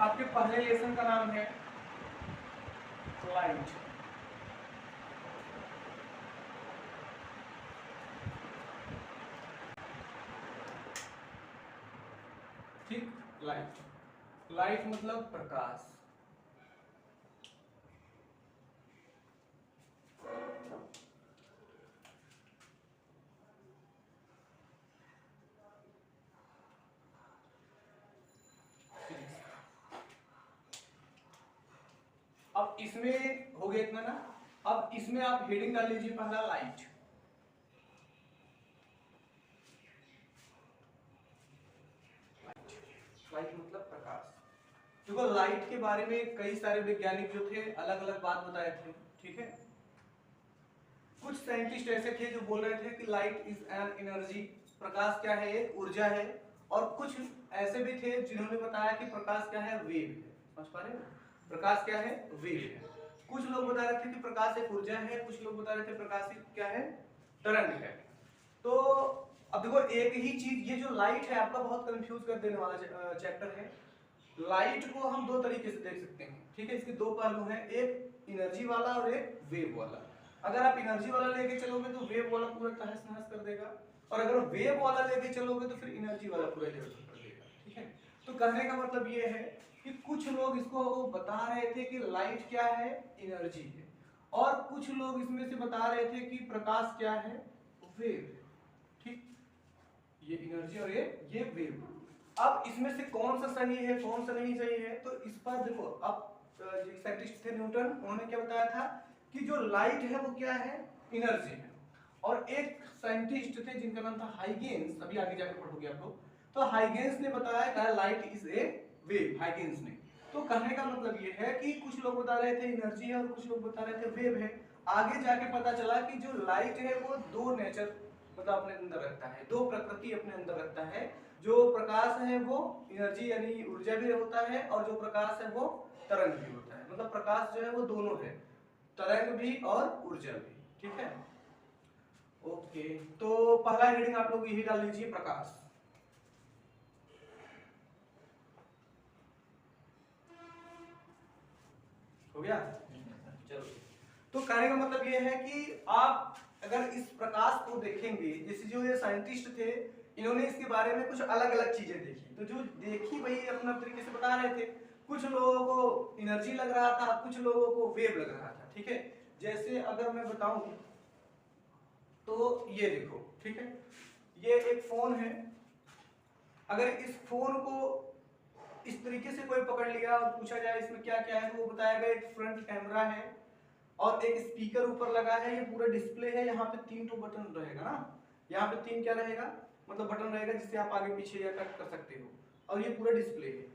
आपके पहले लेसन का नाम है लाइट। ठीक, लाइट। लाइट मतलब प्रकाश। अब इसमें हो गया इतना ना। अब इसमें आप हेडिंग डाल लीजिए पहला लाइट। लाइट मतलब प्रकाश। देखो लाइट के बारे में कई सारे वैज्ञानिक जो थे अलग अलग बात बताए थे, ठीक है। कुछ साइंटिस्ट ऐसे थे जो बोल रहे थे कि लाइट इज एन एनर्जी, प्रकाश क्या है, एक ऊर्जा है। और कुछ ऐसे भी थे जिन्होंने बताया कि प्रकाश क्या है, वेव है। समझ पा रहे हो, प्रकाश क्या है, वेव है। कुछ लोग बता रहे थे कि प्रकाश एक ऊर्जा है, कुछ लोग बता रहे थे प्रकाश क्या है, तरंग है। तो अब देखो एक ही चीज, ये जो लाइट है आपका बहुत कंफ्यूज कर देने वाला चैप्टर है। लाइट को हम दो तरीके से देख सकते हैं, ठीक है। इसके दो पहलू हैं, एक एनर्जी वाला और एक वेव वाला। अगर आप एनर्जी वाला लेके चलोगे तो वेव वाला पूरा तहस नहस कर देगा, और अगर वेव वाला लेके चलोगे तो फिर एनर्जी वाला पूरा इधर कर देगा, ठीक है। तो कहने का मतलब ये है कि कुछ लोग इसको बता रहे थे कि लाइट क्या है, एनर्जी है, और कुछ लोग इसमें से बता रहे थे कि प्रकाश क्या है, वेव है, ठीक। ये एनर्जी और ये वेव। अब इसमें से कौन सा सही है कौन सा नहीं सही है, तो इस पर देखो। अब साइंटिस्ट थे न्यूटन, उन्होंने क्या बताया था कि जो लाइट है वो क्या है, एनर्जी है। और एक साइंटिस्ट थे जिनका नाम था हाइगेंस, अभी आगे जाकर पढ़ोगे आप लोग। तो हाइगेंस ने बताया कि light is a wave, Huygens ने। तो कहने का मतलब ये है कि कुछ लोग बता रहे थे एनर्जी है और कुछ लोग बता रहे थे वेव है। आगे जाके पता चला कि जो लाइट है वो दो नेचर मतलब अपने अंदर रखता है, दो प्रकृति अपने अंदर रखता है। जो प्रकाश है वो एनर्जी यानी ऊर्जा भी होता है, और जो प्रकाश है वो तरंग भी होता है। मतलब प्रकाश जो है वो दोनों है, तरंग भी और ऊर्जा भी, ठीक है। ओके, तो पहला हेडिंग आप लोग यही डाल लीजिए, प्रकाश। हो गया, चलो। तो कहने का मतलब ये है कि आप अगर इस प्रकाश को देखेंगे, जैसे जो ये साइंटिस्ट थे इन्होंने इसके बारे में कुछ अलग अलग चीजें देखी, तो जो देखी वही अपना तरीके से बता रहे थे। कुछ लोगों को एनर्जी लग रहा था, कुछ लोगों को वेव लग रहा था, ठीक है। जैसे अगर मैं बताऊं तो ये देखो, ठीक है, ये एक फोन है। अगर इस फोन को इस तरीके से कोई पकड़ लिया और पूछा जाए इसमें क्या क्या है, तो वो बताएगा एक फ्रंट कैमरा है और एक स्पीकर ऊपर लगा है, ये पूरा डिस्प्ले है। यहाँ पे 3 तो बटन रहेगा ना, यहाँ पे 3 क्या रहेगा, मतलब बटन रहेगा जिससे आप आगे पीछे या कट कर सकते हो, और ये पूरा डिस्प्ले है।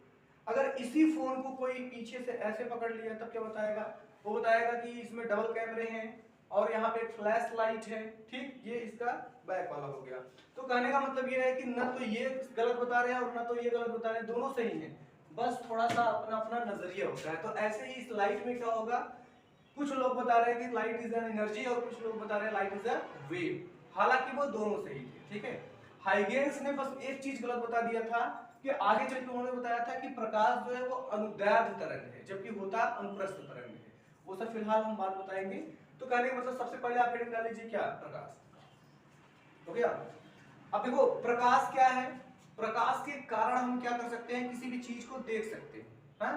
अगर इसी फोन को कोई पीछे से ऐसे पकड़ लिया तब क्या बताएगा, वो बताएगा कि इसमें डबल कैमरे हैं और यहाँ पे फ्लैश लाइट है, ठीक। ये इसका बैक वाला हो गया। तो कहने का मतलब ये है कि ना तो ये गलत बता रहे हैं और ना तो ये गलत बता रहे हैं, दोनों सही है, बस थोड़ा सा अपना अपना नजरिया होता है। तो ऐसे ही इस लाइट में क्या होगा, कुछ लोग बता रहे हैं कि लाइट इज एन एनर्जी और कुछ लोग बता रहे हैं लाइट इज अ वेव, हालांकि वो दोनों सही थे, ठीक है। हाइगेंस ने बस एक चीज गलत बता दिया था कि आगे चल के उन्होंने बताया था कि प्रकाश जो है वो अनुदैर्ध्य तरंग है, जबकि होता अनुप्रस्थ तरंग है। वो सब फिलहाल हम बात बताएंगे। तो कहने का मतलब सबसे पहले आप हेडिंग डाल लीजिए क्या, प्रकाश। हो गया। अब देखो प्रकाश क्या है, प्रकाश के कारण हम क्या कर सकते हैं, किसी भी चीज को देख सकते हैं, हाँ?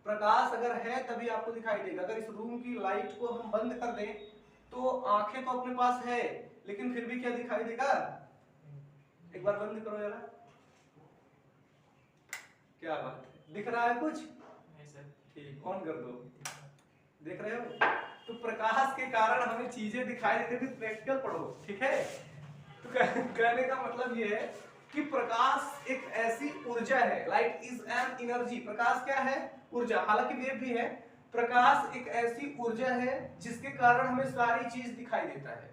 प्रकाश अगर है तभी आपको दिखाई देगा। अगर इस रूम की लाइट को हम बंद कर दें तो आंखें तो अपने पास है, लेकिन फिर भी क्या दिखाई देगा, एक बार बंद करो जरा, क्या बात है, दिख रहा है कुछ नहीं सर, ठीक, ऑन कर दो, देख रहे हो। तो प्रकाश के कारण हमें चीजें दिखाई देती है, प्रैक्टिकल पढ़ो, ठीक है। तो कहने का मतलब ये है कि प्रकाश एक ऐसी ऊर्जा है, लाइट इज एन एनर्जी, प्रकाश क्या है, ऊर्जा, हालांकि वेव भी है। प्रकाश एक ऐसी ऊर्जा है जिसके कारण हमें सारी चीज दिखाई देता है,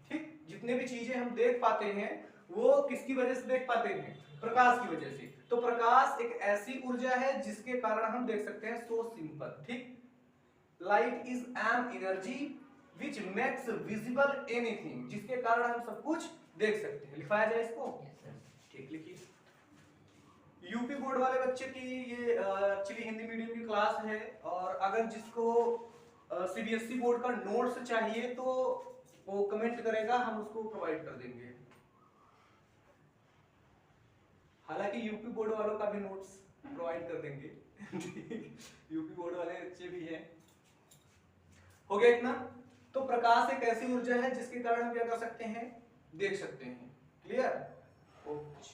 ठीक। जितने भी चीजें हम देख पाते हैं वो किसकी वजह से देख पाते हैं, प्रकाश की वजह से। तो प्रकाश एक ऐसी ऊर्जा है जिसके कारण हम देख सकते हैं, सो सिंपल, ठीक। Light is an energy which makes visible anything, जिसके कारण हम सब कुछ देख सकते हैं। लिखाया जाए इसको, ठीक, लिखिए। यूपी बोर्ड वाले बच्चे की ये एक्चुअली हिंदी मीडियम की क्लास है, और अगर जिसको सीबीएसई बोर्ड का नोट्स चाहिए तो वो कमेंट करेगा, हम उसको प्रोवाइड कर देंगे। हालांकि यूपी बोर्ड वालों का भी नोट्स प्रोवाइड कर देंगे। यूपी बोर्ड वाले बच्चे भी हैं। हो गया इतना। तो प्रकाश एक ऐसी ऊर्जा है जिसके कारण हम क्या कर सकते हैं, देख सकते हैं। Clear? Okay.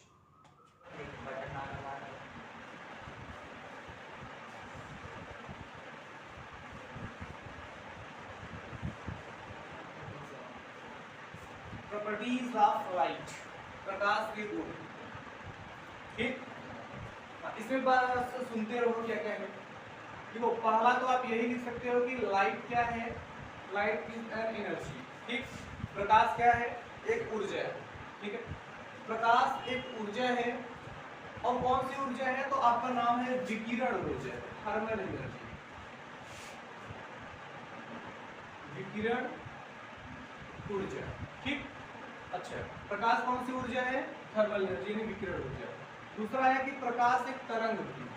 Properties of light, प्रकाश के गुण। ठीक, इसमें बस सुनते रहो क्या क्या है। देखो पहला तो आप यही लिख सकते हो कि लाइट क्या है, लाइट इज एन एनर्जी। ठीक, प्रकाश क्या है, एक ऊर्जा है। ठीक है, प्रकाश एक ऊर्जा है, और कौन सी ऊर्जा है, तो आपका नाम है विकिरण ऊर्जा, थर्मल एनर्जी। विकिरण ऊर्जा। ठीक, अच्छा, प्रकाश कौन सी ऊर्जा है, थर्मल एनर्जी यानी विकिरण ऊर्जा। दूसरा है कि प्रकाश एक तरंग होती है।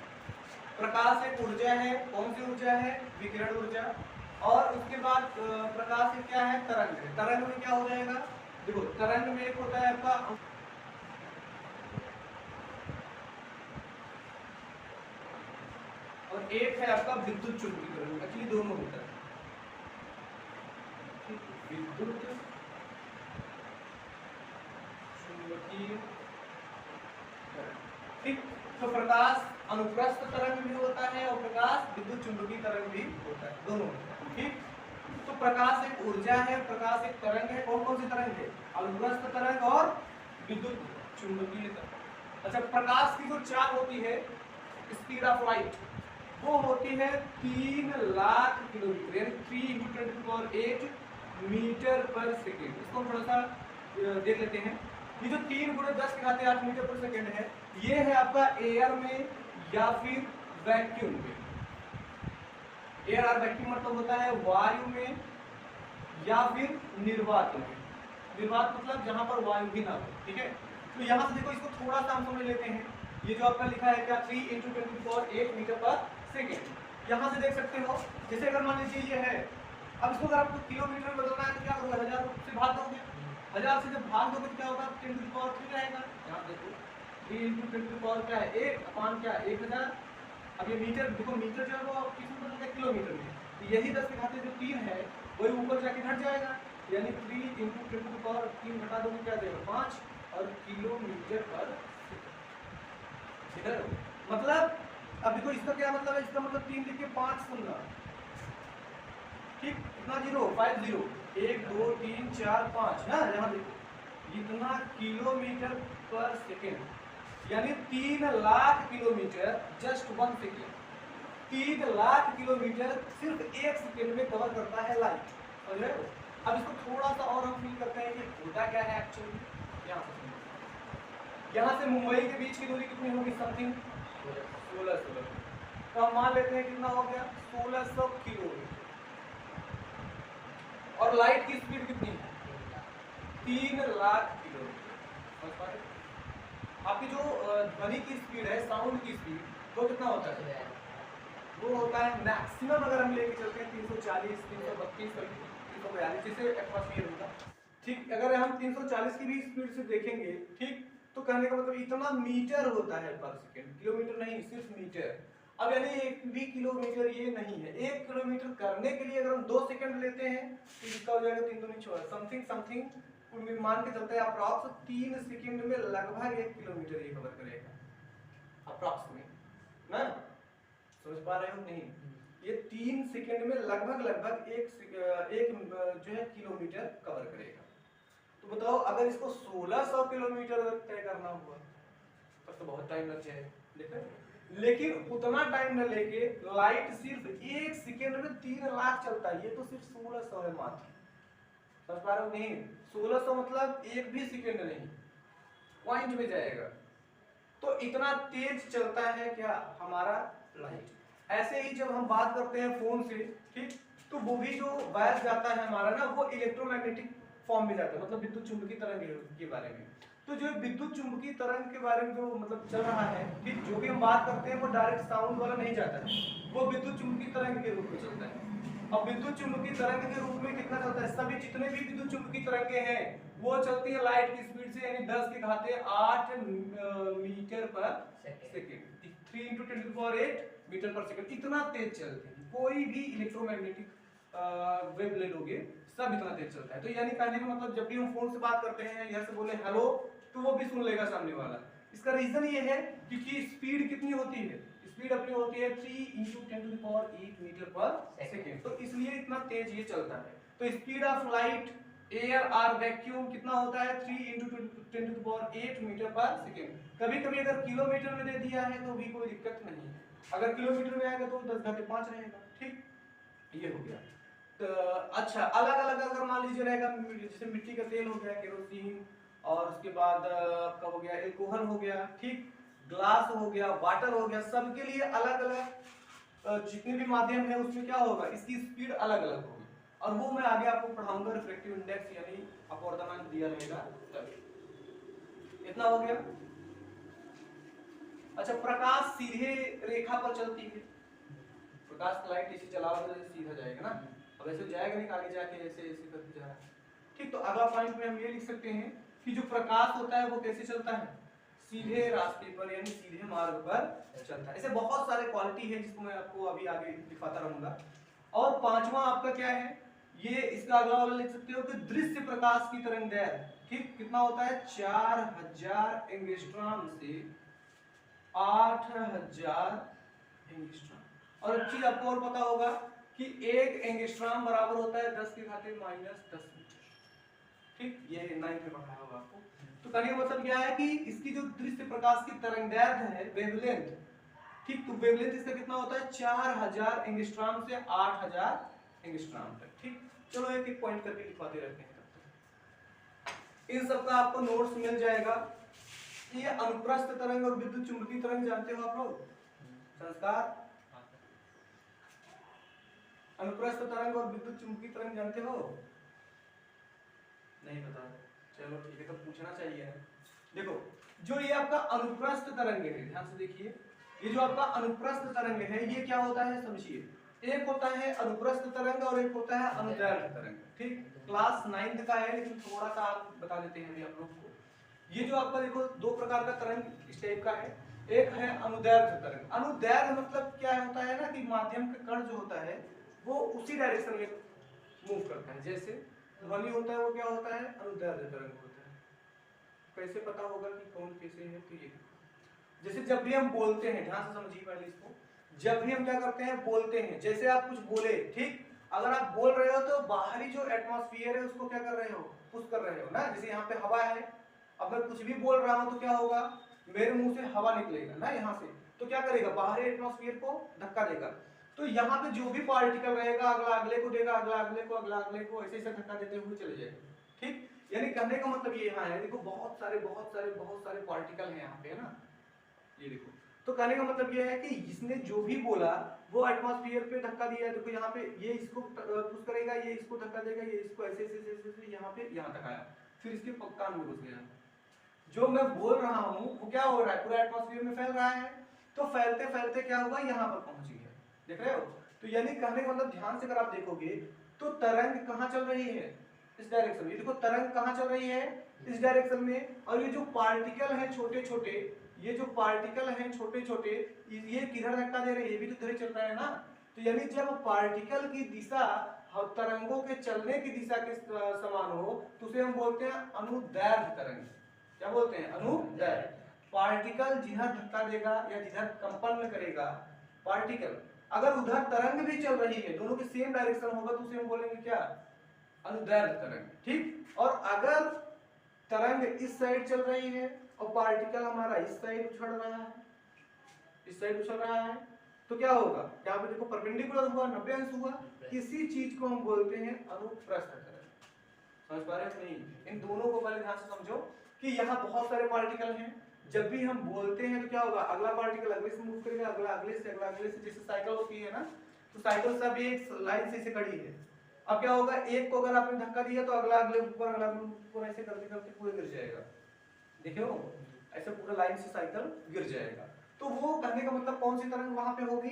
प्रकाश एक ऊर्जा है, कौन सी ऊर्जा है, विकिरण ऊर्जा। और उसके बाद प्रकाश एक क्या है, तरंग है। तरंग में क्या हो जाएगा, देखो तरंग में एक होता है आपका, और एक है आपका विद्युत चुंबकीय तरंग। एक्चुअली दोनों होता है, विद्युत चुंबकीय। ठीक, तो प्रकाश अनुप्रस्थ तरंग भी होता है और प्रकाश विद्युत चुंबकीय तरंग भी होता है, दोनों। ठीक, तो प्रकाश एक ऊर्जा है, प्रकाश एक तरंग है। कौन कौन सी तरंग है, अनुप्रस्थ तरंग और विद्युत चुंबकीय तरंग। अच्छा, प्रकाश की जो चाल होती है, स्पीड ऑफ लाइट, वो होती है 3 लाख किलोमीटर, यानी 3 × 10⁸ मीटर पर सेकेंड। इसको हम थोड़ा सा देख लेते हैं। ये जो 3 × 10⁸ मीटर पर सेकेंड है, ये है आपका एयर में या फिर वैक्यूम में। एयर और वैक्यूम मतलब होता है वायु में या फिर निर्वात में। निर्वात मतलब जहां पर वायु भी ना हो। ठीक है, तो यहां से देखो, इसको थोड़ा सा हम समझ लेते हैं। ये जो आपका लिखा है क्या, 3 × 10⁸ मीटर पर सेकेंड। यहां से देख सकते हो, जैसे अगर मान लीजिए ये है, अब इसको अगर आपको किलोमीटर में बदलना है तो क्या होगा, 1000 से भाग दोगे। 1000 से जब भाग दोगे तो क्या होगा, 10⁻³ रहेगा। यहाँ देखो 3 × 10⁻³ क्या है, 1 अपान क्या, 1000। अब ये मीटर देखो, मीटर जो है वो किसमें बदलता है, किलोमीटर में। तो यही 10 के घाते जो 3 है वही ऊपर जाके घट जाएगा, यानी 3 × 10⁻³ घटा दोगे क्या देगा, 5, और किलोमीटर पर इधर। मतलब अब देखो इसका क्या मतलब है, इसका मतलब 3 लिख के 5 सुनना। ठीक, कितना जीरो, 5 जीरो, 1 2 3 4 5 ना। यहाँ देखो इतना किलोमीटर पर सेकेंड, यानी 3 lakh kilometre just 1 second. 3 lakh kilometre सिर्फ 1 सेकेंड में कवर करता है लाइट। समझ रहे हो? अब इसको थोड़ा सा और हम फील करते हैं कि होता क्या है एक्चुअली। यहाँ से मुंबई के बीच की दूरी कितनी होगी, समथिंग 1600। तो हम मान लेते हैं कितना हो गया, 1600 किलोमीटर। और लाइट की स्पीड कितनी है, 3 लाख किलोमीटर। आपकी जो ध्वनि की स्पीड है, साउंड की स्पीड, वो कितना होता है, वो होता है मैक्सिमम अगर हम लेके चलते हैं 340, 332, 342 जैसे एटमॉस्फेयर होगा। ठीक, अगर हम 340 की भी स्पीड से देखेंगे, ठीक, तो कहने का मतलब इतना मीटर होता है पर सेकेंड, किलोमीटर नहीं, सिर्फ मीटर। अब यानी 1 भी किलोमीटर ये नहीं है। 1 किलोमीटर करने के लिए अगर हम 2 सेकंड लेते हैं तो इसका हो जाएगा 3 दूनी 6, समथिंग मान के चलते हैं अप्रॉक्स 3 सेकंड में लगभग 1 किलोमीटर ये कवर करेगा अप्रॉक्स में ना। समझ पा रहे हो नहीं? ये 3 सेकंड में लगभग एक जो है किलोमीटर कवर करेगा। तो बताओ अगर इसको 1600 किलोमीटर तय करना हुआ तब तो बहुत टाइम लग जाएगा। देखो, लेकिन उतना टाइम न लेके लाइट सिर्फ 1 सेकंड में 3 लाख चलता है। ये तो सिर्फ 1600 है मात्र। समझ पा रहे हो नहीं? 1600 मतलब 1 भी सेकंड नहीं, पॉइंट में जाएगा। तो इतना तेज चलता है क्या हमारा लाइट। ऐसे ही जब हम बात करते हैं फोन से, ठीक, तो वो भी जो वायर जाता है हमारा ना, वो इलेक्ट्रोमैग्नेटिक फॉर्म में जाता है, मतलब विद्युत चुंबकीय तरंग के बारे में। तो जो विद्युत चुंबकीय तरंग के बारे में जो मतलब चल रहा है, ठीक, जो भी हम बात करते हैं वो डायरेक्ट साउंड वाला नहीं जाता है, वो विद्युत चुंबकीय तरंग के रूप में चलता है। अब विद्युत चुंबकीय तरंग के रूप में कितना चलता है, सभी जितने भी विद्युत चुंबकीय तरंगें हैं वो चलती है लाइट की स्पीड से, यानी 10 के घाते 8 मीटर पर सेकंड, 3 × 10⁸ मीटर पर सेकंड, इतना तेज चलती है। कोई भी इलेक्ट्रोमैग्नेटिक वेव ले लोगे सब इतना तेज चलता है। तो यानी कहने का मतलब जब भी हम फोन से बात करते हैं, यहाँ से बोले हेलो, तो वो भी सुन लेगा सामने वाला। इसका रीजन ये है क्योंकि स्पीड कितनी होती है, स्पीड अपनी होती है 3 × 10⁸ मीटर पर सेकंड, तो इसलिए इतना तेज ये चलता है। तो स्पीड ऑफ लाइट, एयर और वैक्यूम कितना होता है, 3 × 10⁸ मीटर पर सेकंड। कभी कभी अगर किलोमीटर में दे दिया है तो भी कोई दिक्कत नहीं है, अगर किलोमीटर में आएगा तो 10⁻5 रहेगा, ठीक, ये हो गया। तो अच्छा, अलग अलग अगर मान लीजिए रहेगा, जैसे मिट्टी का तेल हो गया, केरोसिन, और उसके बाद आपका हो गया एल्कोहल हो गया, ठीक, ग्लास हो गया, वाटर हो गया, सबके लिए अलग अलग जितने भी माध्यम है उसमें क्या होगा, इसकी स्पीड अलग अलग होगी, और वो मैं आगे आपको पढ़ाऊंगा। रिफ्रैक्टिव इंडेक्स यानी अपवर्तनांक दिया रहेगा तब। इतना हो गया। अच्छा, प्रकाश सीधे रेखा पर चलती है, प्रकाश की लाइट इसी चलाओ तो सीधा जाएगा ना, अब ऐसे जाएगा नहीं, आगे जाके ऐसे ऐसे करके जा रहा है, ठीक। तो अगला पॉइंट में हम ये लिख सकते हैं कि जो प्रकाश होता है वो कैसे चलता है, सीधे रास्ते पर यानी सीधे मार्ग पर चलता है। ऐसे बहुत सारे क्वालिटी है जिसको मैं आपको अभी आगे दिखाता रहूंगा। और पांचवा आपका क्या है, ये इसका अगला वाला लिख सकते हो कि दृश्य प्रकाश की तरंगदैर्घ्य, ठीक, कितना होता है, 4000 एंगस्ट्रॉम से 8000 एंगस्ट्रॉम। और एक चीज आपको और पता होगा कि 1 एंगस्ट्रॉम बराबर होता है 10 के घाते -10 मीटर, ठीक, ये 9th में पढ़ा होगा आपको। तो कहने का मतलब क्या है कि इसकी जो दृश्य प्रकाश की तरंगदैर्घ्य है, वेवलेंथ, ठीक, तो वेवलेंथ इसका कितना होता है, 4000 एंगस्ट्रॉम से 8000 एंगस्ट्रॉम तक, ठीक। चलो एक एक पॉइंट करके लिखवाते रहते हैं, इन सबका आपको नोट्स मिल जाएगा। ये अनुप्रस्थ तरंग और विद्युत चुंबकीय तरंग जानते हो आप लोग, संस्कार, अनुप्रस्थ तरंग और विद्युत चुंबकीय तरंग जानते हो, नहीं पता, चलो ठीक है, तो पूछना चाहिए। देखो, जो ये आपका अनुप्रस्थ तरंग है, ध्यान से देखिए, ये जो आपका अनुप्रस्थ तरंग है ये क्या होता है समझिए, एक होता है अनुप्रस्थ तरंग और एक होता है अनुदैर्घ्य तरंग, ठीक। क्लास 9th का है लेकिन थोड़ा सा आप बता देते हैं अभी आप लोग को। ये जो आपका देखो दो प्रकार का तरंग इस टाइप का है, एक है अनुदैर्घ्य तरंग। अनुदैर्घ्य मतलब क्या होता है ना कि माध्यम का कण जो होता है वो उसी डायरेक्शन में मूव करता है, जैसे ध्वनि होता है वो क्या होता है, अनुदैर्घ्य तरंग होता है। कैसे पता होगा कि कौन कैसे है, तो ये जैसे जब भी हम बोलते हैं, ध्यान से समझिए पहले इसको, जब भी हम क्या करते हैं बोलते हैं, जैसे आप कुछ बोले, ठीक, अगर आप बोल रहे हो तो बाहरी जो एटमॉस्फेयर है उसको क्या कर रहे हो, पुश कर रहे हो ना, जैसे यहाँ पे हवा है, अब मैं कुछ भी बोल रहा हूँ तो क्या होगा, मेरे मुंह से हवा निकलेगा ना यहाँ से, तो क्या करेगा, बाहरी एटमॉस्फेयर को धक्का देगा। तो यहाँ पे जो भी पार्टिकल रहेगा अगला अगले को देगा, अगला अगले को, अगला अगले को, ऐसे ऐसे धक्का देते हुए चले जाएगा, ठीक। यानी कहने का मतलब ये यहाँ है, देखो बहुत सारे पार्टिकल हैं यहाँ पे, है ना, ये देखो। तो कहने का मतलब ये है कि इसने जो भी बोला वो एटमॉस्फेयर पे धक्का दिया है, देखो यहाँ पे ये इसको पुश करेगा, ये इसको धक्का देगा, ये इसको ऐसे ऐसे ऐसे यहाँ पे यहाँ तक आया, फिर इसके कान में घुस गया। जो मैं बोल रहा हूँ वो क्या हो रहा है, पूरा एटमॉस्फेयर में फैल रहा है, तो फैलते फैलते क्या हुआ, यहाँ पर पहुंच गया, देख रहे हो। तो यानी कहने का मतलब ध्यान से अगर आप देखोगे तो तरंग कहाँ चल रही है, इस डायरेक्शन में, देखो तरंग कहाँ चल रही है, इस डायरेक्शन में, और ये जो पार्टिकल है छोटे छोटे, ये जो पार्टिकल हैं छोटे छोटे, ये किधर धक्का दे रहे हैं, ये भी तो इधर चल रहा है ना। तो यानी जब पार्टिकल की दिशा तरंगों के चलने की दिशा के समान हो तो उसे हम बोलते हैं अनुदैर्घ्य तरंग। क्या बोलते हैं, अनुदैर्घ्य। पार्टिकल जिधर धक्का देगा या जिधर कंपन करेगा पार्टिकल, अगर उधर तरंग भी चल रही है, दोनों के सेम डायरेक्शन होगा तो उसे हम बोलेंगे क्या, अनुदैर्घ्य तरंग, ठीक। और अगर तरंग इस साइड चल रही है और पार्टिकल हमारा इस साइड उछल रहा है, इस साइड उछल रहा है, तो क्या होगा, यहाँ पे देखो परपेंडिकुलर हुआ, 90 अंश हुआ, किसी चीज को हम बोलते हैं अनुप्रस्थ तरंग। समझ पा रहे हो नहीं, इन दोनों को पहले ध्यान से समझो कि यहाँ बहुत सारे पार्टिकल हैं, जब भी हम बोलते हैं तो क्या होगा, अगला पार्टिकल अगले से मूव करेगा, अगला अगले से, अगला अगले से, जैसे साइकिल होती है ना, तो साइकिल सब एक लाइन से खड़ी है। अब क्या होगा, एक को अगर आपने धक्का दिया तो अगला अगले ऊपर, अगला ऊपर, ऐसे करते करते पूरे गिर जाएगा, देखे हो, ऐसे पूरा लाइन से साइकिल गिर जाएगा। तो वो कहने का मतलब कौन सी तरंग वहां पे होगी,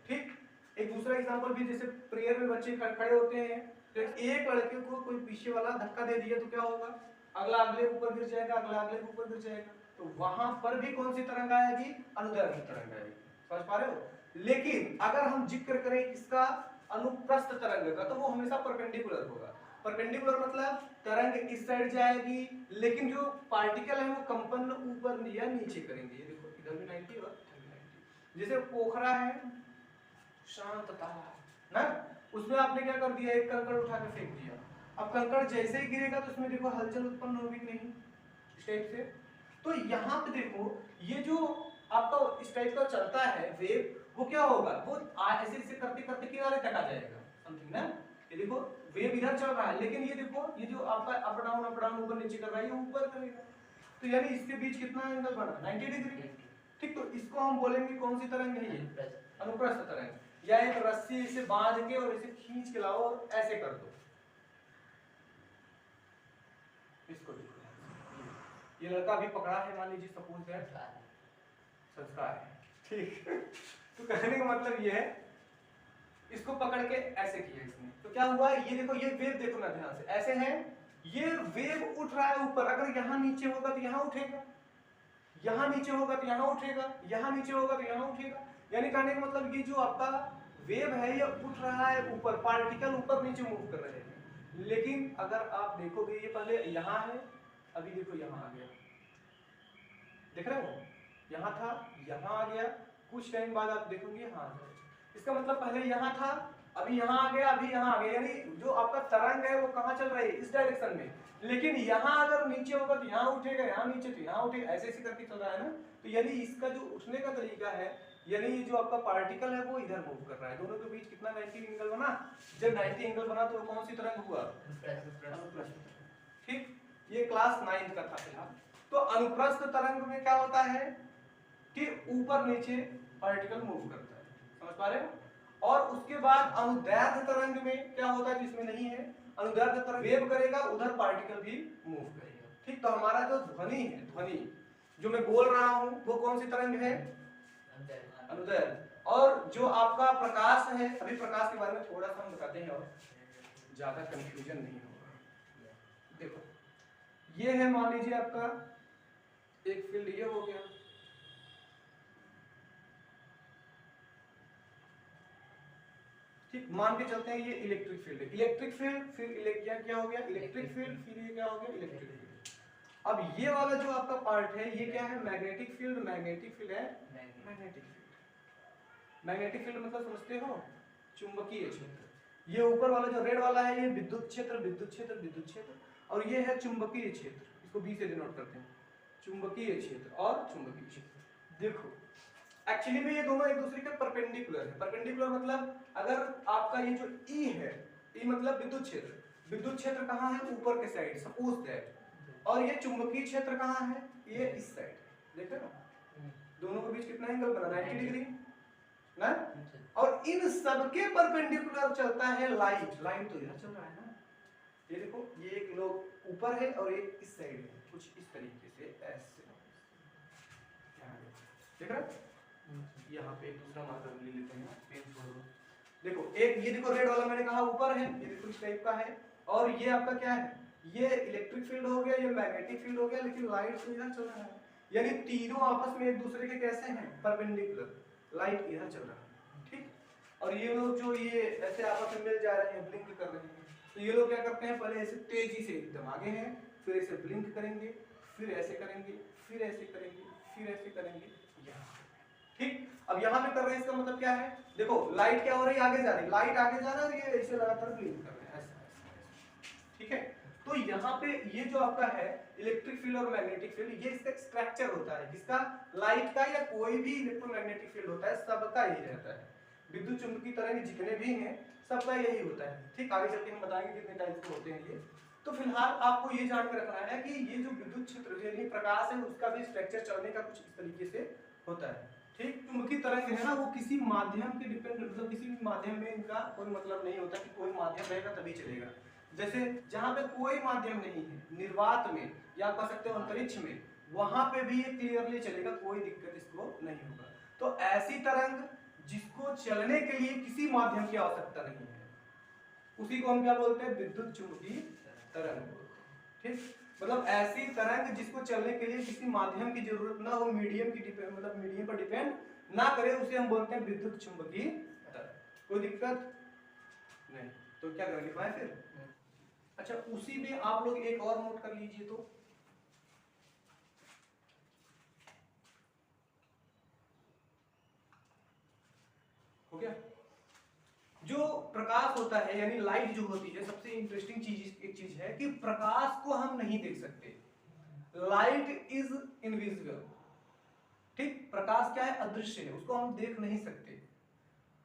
ठीक। एक दूसरा एग्जांपल भी, जैसे प्रेयर में बच्चे खड़े होते हैं, तो एक लड़के को कोई पीछे वाला धक्का दे दिया तो क्या होगा, अगला अगले ऊपर गिर जाएगा, अगला अगले ऊपर गिर जाएगा। तो वहां पर भी कौन सी तरंग आएगी, अनुदैर्घ्य तरंग आएगी, समझ पा रहे हो। लेकिन अगर हम जिक्र करें इसका अनुप्रस्थ तरंग का, तो वो हमेशा परपेंडिकुलर होगा। परपेंडिकुलर मतलब तरंग इस साइड जाएगी, लेकिन जो पार्टिकल है वो कंपन ऊपर या नीचे करेंगे। ये देखो इधर भी 90 और इधर भी 90। जैसे पोखरा है, शांत तारा ना, उसमें आपने क्या कर दिया, एक कंकड़ उठा के फेंक दिया। अब कंकड़ जैसे ही गिरेगा तो उसमें देखो हलचल उत्पन्न होगी कि नहीं, इस टाइप से। तो यहाँ पे देखो ये जो आपका इस टाइप का चलता है वेव, वो क्या होगा, वो ऐसे ऐसे करते करते किनारे तक आ जाएगा, समथिंग ना। ये देखो वेव इधर चल रहा है, लेकिन ये देखो ये जो आपका अप डाउन ऊपर नीचे कर रहा है, ये ऊपर करेगा। तो यानी इसके बीच कितना एंगल बना, 90 डिग्री, ठीक। तो इसको हम बोलेंगे कौन सी तरंग है, ये अनुप्रस्थ तरंग। या एक रस्सी से बांध के और इसे खींच के लाओ और ऐसे कर दो, इसको देखो, ये लड़का भी पकड़ा है, मान लीजिए सपोज दैट संस्कार है, ठीक। तो कहने का मतलब ये है, इसको पकड़ के ऐसे किया इसने, तो क्या हुआ, ये देखो ये वेव देखो ना ध्यान से, ऐसे है, ये वेव उठ रहा है ऊपर। अगर यहाँ नीचे होगा तो यहाँ उठेगा, यहाँ नीचे होगा तो यहाँ उठेगा, यहाँ नीचे होगा तो यहाँ उठेगा। यानी कहने का मतलब ये जो आपका वेव है ये उठ रहा है ऊपर, पार्टिकल ऊपर नीचे मूव कर रहे हैं। लेकिन अगर आप देखोगे ये पहले यहाँ है, अभी देखो यहाँ आ गया, देख रहे हो, यहाँ था यहाँ आ गया, कुछ टाइम बाद आप देखोगे यहाँ आ जाएगा। इसका मतलब पहले यहाँ था, अभी यहाँ आ गया, अभी यहाँ आ गया। यानी जो आपका तरंग है वो कहाँ चल रही है, इस डायरेक्शन में। लेकिन यहाँ अगर नीचे होगा तो यहाँ उठेगा, यहाँ नीचे तो यहाँ उठेगा, ऐसे ऐसे करके चल रहा है ना। तो यानी इसका जो उठने का तरीका है, यानी ये जो आपका पार्टिकल है वो इधर मूव कर रहा है। दोनों के बीच कितना 90 एंगल बना। जब 90 एंगल बना तो कौन सी तरंग हुआ, ठीक। ये क्लास 9 का था फिलहाल। तो अनुप्रस्थ तरंग में क्या होता है कि ऊपर नीचे पार्टिकल मूव करता है, समझ पा रहे हो। और उसके बाद अनुदैर्घ्य तरंग में क्या होता है, जिसमें नहीं है, अनुदैर्घ्य तरंग वेव करेगा, उधर पार्टिकल भी मूव करेगा, ठीक। तो हमारा जो ध्वनि है, ध्वनि जो मैं बोल रहा हूं वो कौन सी तरंग है, अनुदैर्घ्य। और जो आपका प्रकाश है, अभी प्रकाश के बारे में थोड़ा सा हम बताते हैं और ज्यादा कंफ्यूजन नहीं होगा। देखो ये है, मान लीजिए आपका एक फील्ड ये हो गया, ठीक। मान के चलते हैं ये इलेक्ट्रिक फील्ड है, इलेक्ट्रिक फील्ड, फिर क्या हो गया, इलेक्ट्रिक फील्ड, फिर ये क्या हो गया, इलेक्ट्रिक फील्ड। अब ये वाला जो आपका पार्ट है ये क्या है, मैग्नेटिक फील्ड। मैग्नेटिक फील्ड है, मैग्नेटिक फील्ड। मैग्नेटिक फील्ड मतलब समझते हो, चुंबकीय क्षेत्र। ये ऊपर वाला जो रेड वाला है ये विद्युत क्षेत्र, विद्युत क्षेत्र, विद्युत क्षेत्र। और ये है चुंबकीय क्षेत्र, इसको बी से डिनोट करते हैं, चुंबकीय क्षेत्र और चुंबकीय क्षेत्र। देखो एक्चुअली में ये दोनों एक दूसरे के परपेंडिकुलर है। परपेंडिकुलर मतलब अगर आपका ये जो ई है, ई मतलब विद्युत क्षेत्र, विद्युत क्षेत्र कहाँ है, ऊपर के साइड, सपोज दैट। और ये चुंबकीय क्षेत्र कहाँ है, ये इस साइड, देख रहे हो, दोनों के बीच कितना एंगल बना, 90 डिग्री ना। और इन सबके परपेंडिकुलर चलता है लाइट। लाइट तो इधर चल रहा है ना, ये देखो ये एक लोग ऊपर है और एक इस साइड है, कुछ इस तरीके से ऐसे, देख रहे हो। यहाँ पे एक दूसरा मार्कर ले लेते हैं, पेन छोड़ दो। देखो एक ये देखो रेड वाला मैंने कहा ऊपर है, ये देखो इस टाइप का है। और ये आपका क्या है, ये इलेक्ट्रिक फील्ड हो गया, ये मैग्नेटिक फील्ड हो गया, लेकिन लाइट तो इधर चल रहा है। यानी तीनों आपस में एक दूसरे के कैसे हैं, परपेंडिकुलर। लाइट इधर चल रहा है, ठीक। और ये लोग जो ये ऐसे आपस में मिल जा रहे हैं, ब्लिंक कर रहे हैं। तो ये लोग क्या करते हैं, पहले ऐसे तेजी से एकदम आगे हैं, फिर ऐसे ब्लिंक करेंगे, फिर ऐसे करेंगे, फिर ऐसे करेंगे, फिर ऐसे करेंगे, ठीक। अब यहाँ पे कर रहे हैं, इसका मतलब क्या है, देखो लाइट क्या हो रही है, आगे जा रही है, लाइट आगे जा रहा है और ये ऐसे लगातार ब्लिंक कर रहे हैं, ऐसा, ठीक है। तो यहाँ पे ये जो आपका है इलेक्ट्रिक फील्ड और मैग्नेटिक फील्ड, ये इसका स्ट्रक्चर होता है, जिसका लाइट का या कोई भी इलेक्ट्रोमैग्नेटिक फील्ड होता है, सबका यही रहता है। विद्युत चुंबकीय तरंग जितने भी हैं सबका यही होता है, ठीक। आगे चल के हम बताएंगे कितने टाइप के होते हैं ये। तो फिलहाल आपको ये जान के रखना है कि ये जो विद्युत क्षेत्र यानी प्रकाश है उसका भी स्ट्रक्चर चलने का कुछ इस तरीके से होता है, ठीक। चुंबकीय तरंग है ना, वो किसी माध्यम के डिपेंड, मतलब किसी भी माध्यम में इनका कोई मतलब नहीं होता कि कोई माध्यम रहेगा तभी चलेगा। जैसे जहां पे कोई माध्यम नहीं है, निर्वात में या आप कह सकते हो अंतरिक्ष में, वहां पे भी ये क्लियरली चलेगा, कोई दिक्कत इसको नहीं होगा। तो ऐसी तरंग जिसको चलने के लिए किसी माध्यम की आवश्यकता नहीं है, उसी को हम क्या बोलते हैं, विद्युत चुंबकीय तरंग बोलते हैं। ठीक, मतलब ऐसी तरंग जिसको चलने के लिए किसी माध्यम की जरूरत ना हो, मीडियम की मतलब मीडियम पर डिपेंड ना करे, उसे हम बोलते हैं विद्युत चुंबकीय तरंग। कोई दिक्कत नहीं, तो क्या करें, लिखवाएं फिर। अच्छा, उसी में आप लोग एक और नोट कर लीजिए, तो हो गया। जो प्रकाश होता है यानी लाइट जो होती है, सबसे इंटरेस्टिंग चीज एक चीज है कि प्रकाश को हम नहीं देख सकते। Light is invisible. ठीक, प्रकाश क्या है, अदृश्य है, उसको हम देख नहीं सकते।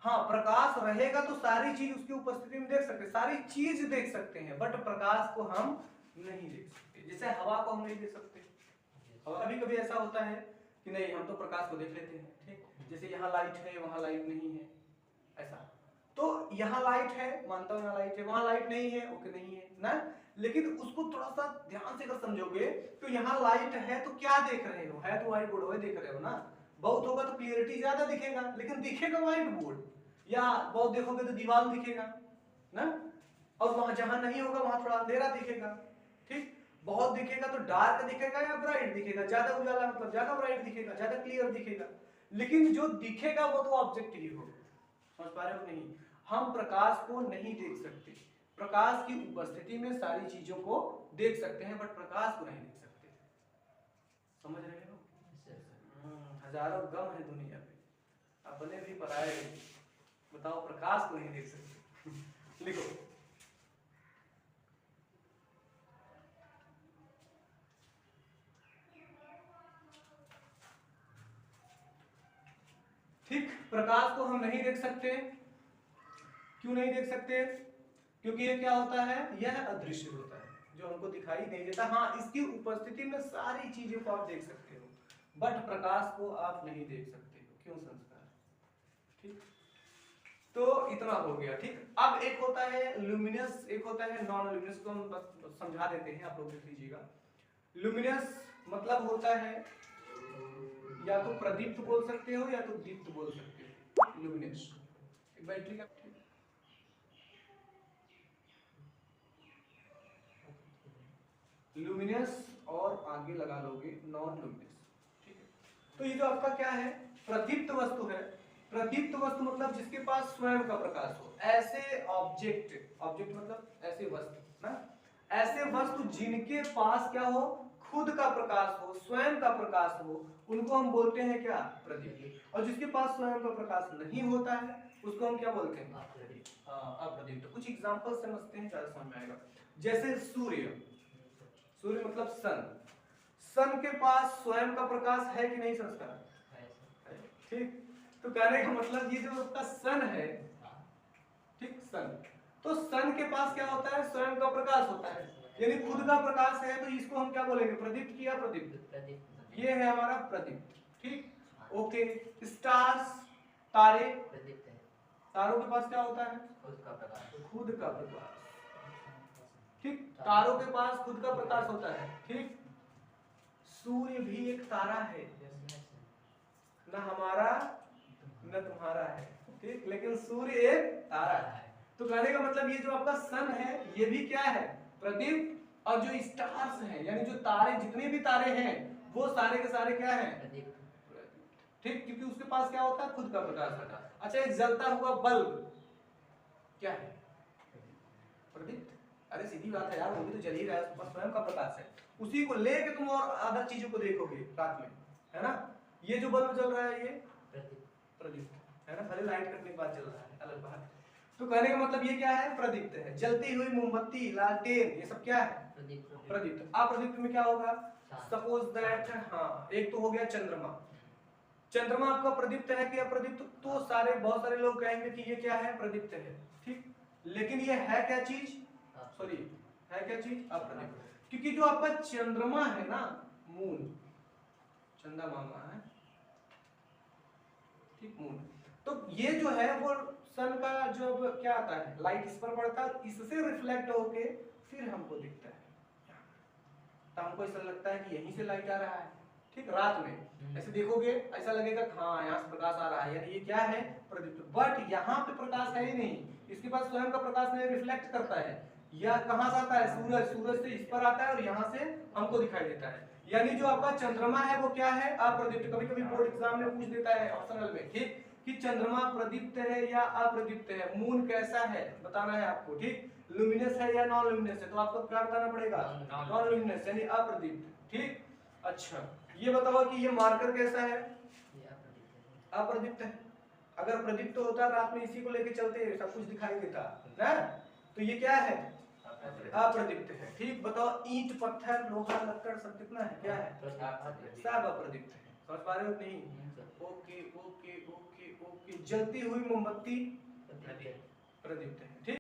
हाँ, प्रकाश रहेगा तो सारी चीज उसकी उपस्थिति में देख सकते हैं, सारी चीज देख सकते हैं, बट प्रकाश को हम नहीं देख सकते। जैसे हवा को हम नहीं देख सकते। कभी कभी ऐसा होता है कि नहीं, हम तो प्रकाश को देख लेते हैं। ठीक, जैसे यहाँ लाइट है, वहां लाइट नहीं है, ऐसा। तो यहाँ लाइट है, मानता हूँ यहाँ लाइट है, वहां लाइट नहीं है, ओके नहीं है ना। लेकिन उसको थोड़ा सा ध्यान से अगर समझोगे तो यहाँ लाइट है तो क्या देख रहे हो, है तो व्हाइट बोर्ड देख रहे हो ना। बहुत होगा तो क्लियरिटी ज्यादा दिखेगा, लेकिन दिखेगा व्हाइट बोर्ड। या बहुत देखोगे तो दीवार दिखेगा ना। और वहां जहां नहीं होगा वहां थोड़ा अंधेरा दिखेगा। ठीक, बहुत दिखेगा तो डार्क दिखेगा या ब्राइट दिखेगा, ज्यादा उजाला मतलब ज्यादा ब्राइट दिखेगा, ज्यादा क्लियर दिखेगा। लेकिन जो दिखेगा वो तो ऑब्जेक्ट ही हो। समझ पा रहे हो नहीं, हम प्रकाश को नहीं देख सकते। प्रकाश की उपस्थिति में सारी चीजों को देख सकते हैं, बट प्रकाश को नहीं देख सकते। समझ रहे हो? हजारों गम है दुनिया में, अपने भी पराए, बताओ प्रकाश को नहीं देख सकते। लिखो, ठीक, प्रकाश को हम नहीं देख सकते। क्यों नहीं देख सकते? क्योंकि ये क्या होता है, यह अदृश्य होता है, जो हमको दिखाई नहीं देता। हाँ, इसकी उपस्थिति में सारी चीजों को आप देख सकते हो, बट प्रकाश को आप नहीं देख सकते हो। क्यों संस्कार? ठीक, तो इतना हो गया। ठीक, अब एक होता है लुमिनस, एक होता है नॉन लुमिनस, को हम बस समझा देते हैं, आप लोग देख लीजिएगा। लुमिनस मतलब होता है, या तो प्रदीप्त बोल सकते हो या तो दीप्त बोल सकते हो। लुमिनस बैटरी का, लुमिनस और आगे लगा लोगे नॉन लुमिनस। ठीक है, तो ये जो आपका क्या है, प्रदीप्त वस्तु है। प्रदीप्त वस्तु मतलब जिसके पास स्वयं का प्रकाश हो। ऐसे ऑब्जेक्ट, ऑब्जेक्ट मतलब ऐसे वस्तु ना, ऐसे वस्तु जिनके पास क्या हो, खुद का प्रकाश हो, स्वयं का प्रकाश हो, उनको हम बोलते हैं क्या, प्रदीप्त। और जिसके पास स्वयं का प्रकाश नहीं होता है उसको हम क्या बोलते हैं, अप्रदीप्त। कुछ एग्जांपल समझते हैं, ज्यादा समझ में आएगा। जैसे सूर्य, सूर्य मतलब सन, सन के पास स्वयं का प्रकाश है कि नहीं संस्कार? ठीक, तो कहने का मतलब ये जो उसका सन है, ठीक, सन, तो सन के पास क्या होता है, स्वयं का प्रकाश होता है, यानी खुद का प्रकाश है, तो इसको हम क्या बोलेंगे, प्रदीप्त किया, प्रदीप्त। ये है हमारा प्रदीप्त। ठीक, ओके। स्टार्स, तारे, तारों के पास क्या होता है, खुद का प्रकाश, खुद का प्रकाश। ठीक, तारों के पास खुद का प्रकाश होता है। ठीक, सूर्य भी एक तारा है, न हमारा न तुम्हारा है। ठीक, लेकिन सूर्य एक तारा है। तो कहने का मतलब ये जो आपका सन है ये भी क्या है, प्रदीप्त। और जो स्टार्स हैं यानी जो तारे, जितने भी तारे हैं वो सारे के सारे क्या हैं, प्रदीप्त। ठीक, क्योंकि उसके पास क्या होता है, खुद का प्रकाश होता है। अच्छा, एक जलता हुआ बल्ब क्या है, प्रदीप्त। अरे सीधी बात है यार, वो भी तो जल ही रहा है, उसके पास स्वयं का प्रकाश है। उसी को लेके तुम और अदर चीजों को देखोगे रात में, है ना। ये जो बल्ब जल रहा है ये प्रदीप्त है ना, भले लाइट कटने के बाद जल रहा है, अलग बात। तो कहने का मतलब ये क्या है, प्रदीप्त है। जलती हुई मोमबत्ती, लालटेन, ये सब क्या है, प्रदीप्त। अप्रदीप्त में क्या होगा, सपोज दैट, हाँ, एक तो हो गया चंद्रमा। चंद्रमा आपका प्रदीप्त है कि अप्रदीप्त? तो सारे, बहुत सारे लोग कहेंगे कि ये क्या है, प्रदीप्त है। ठीक, लेकिन ये है क्या चीज, सॉरी, है क्या चीज, अप्रदीप्त। क्योंकि जो आपका चंद्रमा है ना, मून, चंदा मामा है, ठीक, मून, तो ये जो है वो सन का जो क्या आता है, लाइट इस पर पड़ता है, इससे रिफ्लेक्ट होके फिर हमको दिखता है। तो हमको ऐसा लगता है कि यहीं से लाइट आ रहा है, ठीक, रात में ऐसे देखोगे ऐसा लगेगा हाँ यहाँ से प्रकाश आ रहा है, यानी ये क्या है, प्रदीप्त। बट यहाँ पे प्रकाश है ही नहीं, इसके पास स्वयं का प्रकाश नहीं, रिफ्लेक्ट करता है। यह कहाँ से आता है, सूरज, सूरज से इस पर आता है और यहाँ से हमको दिखाई देता है। यानी जो आपका चंद्रमा है वो क्या है, अप्रदीप्त। कभी कभी बोर्ड एग्जाम में पूछ देता है ऑप्शनल में, ठीक, कि चंद्रमा प्रदीप्त है या अप्रदीप्त है, मून कैसा है बताना है आपको, ठीक, लुमिनस है या नॉन लुमिनस है, तो आपको क्या बताना पड़ेगा, नॉन लुमिनस यानी अप्रदीप्त, ठीक। अच्छा ये बताओ कि ये मार्कर कैसा है, अप्रदीप्त है। अगर प्रदीप्त होता है रात में इसी को लेके चलते सब कुछ दिखाई देता ना, तो ये क्या है, अप्रदीप्त है, ठीक। बताओ ईंट पत्थर लोहा लक्कड़ सब कितना है, क्या है, सब अप्रदीप्त है। समझ पा रहे हो नहीं, ओके ओके ओके ओके। जलती हुई मोमबत्ती प्रदीप्त है, ठीक।